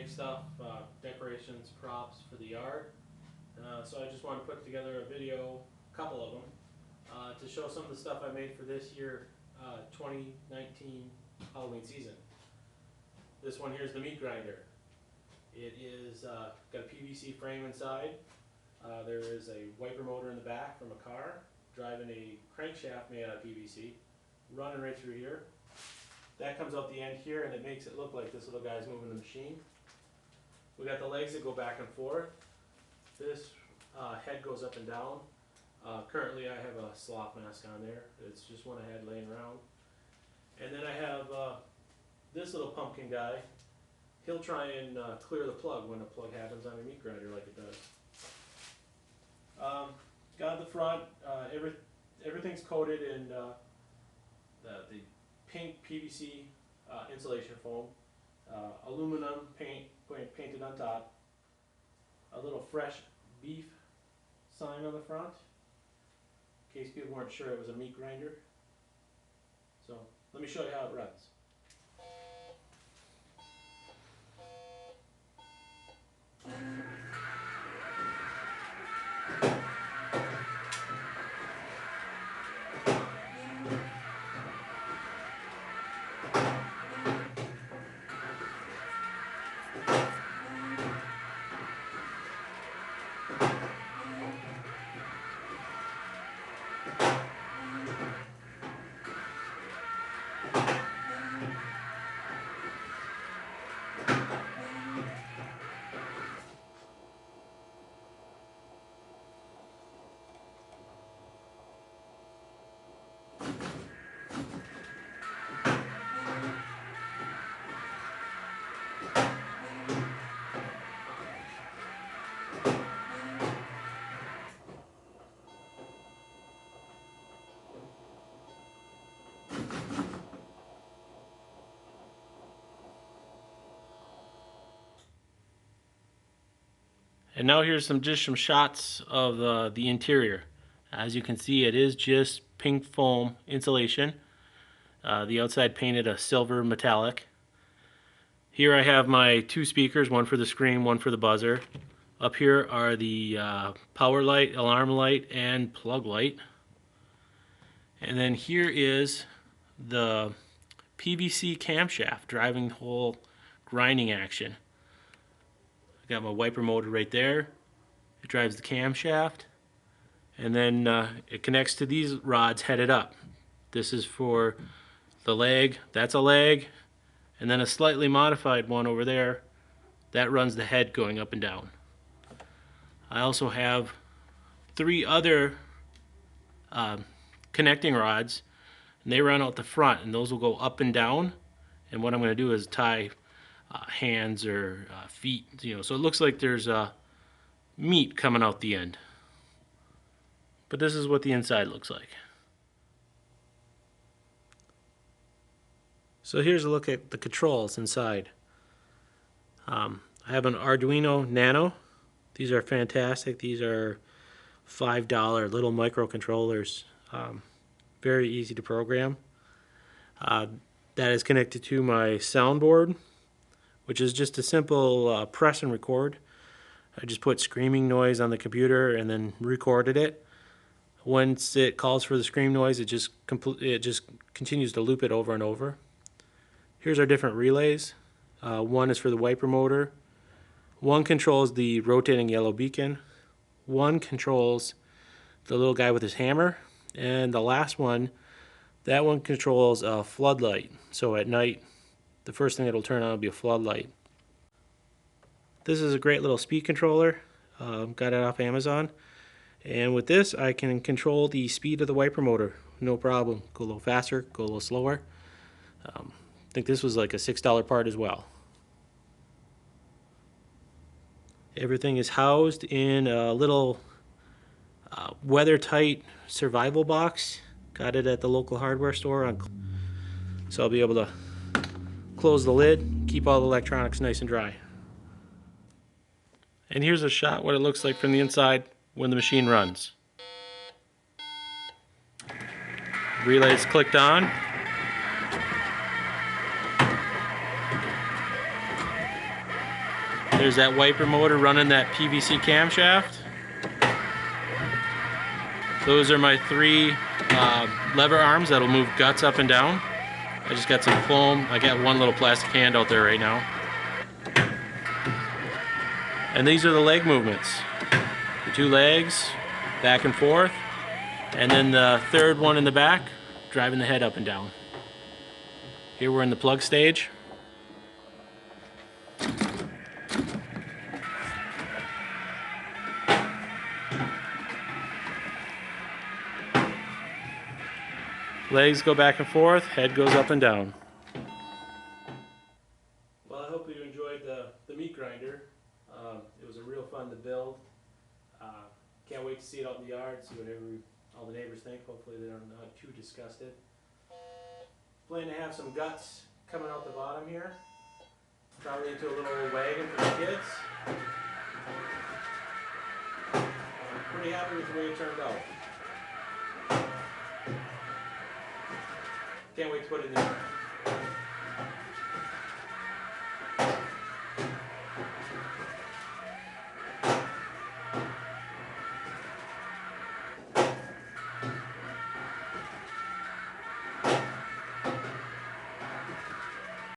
make stuff, decorations, props for the yard. So I just want to put together a video, a couple of them, to show some of the stuff I made for this year, 2019 Halloween season. This one here is the meat grinder. It is got a PVC frame inside. There is a wiper motor in the back from a car, driving a crankshaft made out of PVC, running right through here. That comes out the end here, and it makes it look like this little guy's moving the machine. We got the legs that go back and forth. This head goes up and down. Currently I have a sloth mask on there. It's just one head laying around. And then I have this little pumpkin guy. He'll try and clear the plug when a plug happens on a meat grinder like it does. Got the front, everything's coated in the pink PVC insulation foam, aluminum painted on top, a little fresh beef sign on the front, in case people weren't sure it was a meat grinder. So let me show you how it runs. And now here's some shots of the interior. As you can see, it is just pink foam insulation. The outside painted a silver metallic. Here I have my two speakers, one for the scream, one for the buzzer. Up here are the power light, alarm light, and plug light. And then here is the PVC camshaft driving the whole grinding action. I got my wiper motor right there. It drives the camshaft, and then it connects to these rods headed up. This is for the leg. That's a leg, and then a slightly modified one over there that runs the head going up and down. I also have three other connecting rods, and they run out the front, and those will go up and down. And what I'm going to do is tie hands or feet, so it looks like there's meat coming out the end. But this is what the inside looks like. So here's a look at the controls inside. I have an Arduino Nano. These are fantastic. These are $5 little microcontrollers. Very easy to program. That is connected to my soundboard, which is just a simple press and record. I just put screaming noise on the computer and then recorded it. Once it calls for the scream noise, it just continues to loop it over and over. Here's our different relays. One is for the wiper motor. One controls the rotating yellow beacon. One controls the little guy with his hammer. And the last one, that one controls a floodlight. So at night, the first thing that'll turn on will be a floodlight. This is a great little speed controller. Got it off Amazon. And with this, I can control the speed of the wiper motor. No problem. Go a little faster, go a little slower. I think this was like a $6 part as well. Everything is housed in a little weather-tight survival box. Got it at the local hardware store. So I'll be able to close the lid, keep all the electronics nice and dry. And here's a shot what it looks like from the inside when the machine runs. Relay's clicked on. There's that wiper motor running that PVC camshaft. Those are my 3 lever arms that'll move guts up and down. I just got some foam. I got one little plastic hand out there right now. And these are the leg movements. The 2 legs, back and forth. And then the 3rd one in the back, driving the head up and down. Here we're in the plug stage. Legs go back and forth, head goes up and down. Well, I hope you enjoyed the meat grinder. It was a real fun to build. Can't wait to see it out in the yard, see what all the neighbors think. Hopefully they're not too disgusted. Plan to have some guts coming out the bottom here. Probably into a little wagon for the kids. I'm pretty happy with the way it turned out. Can't wait to put it in the yard.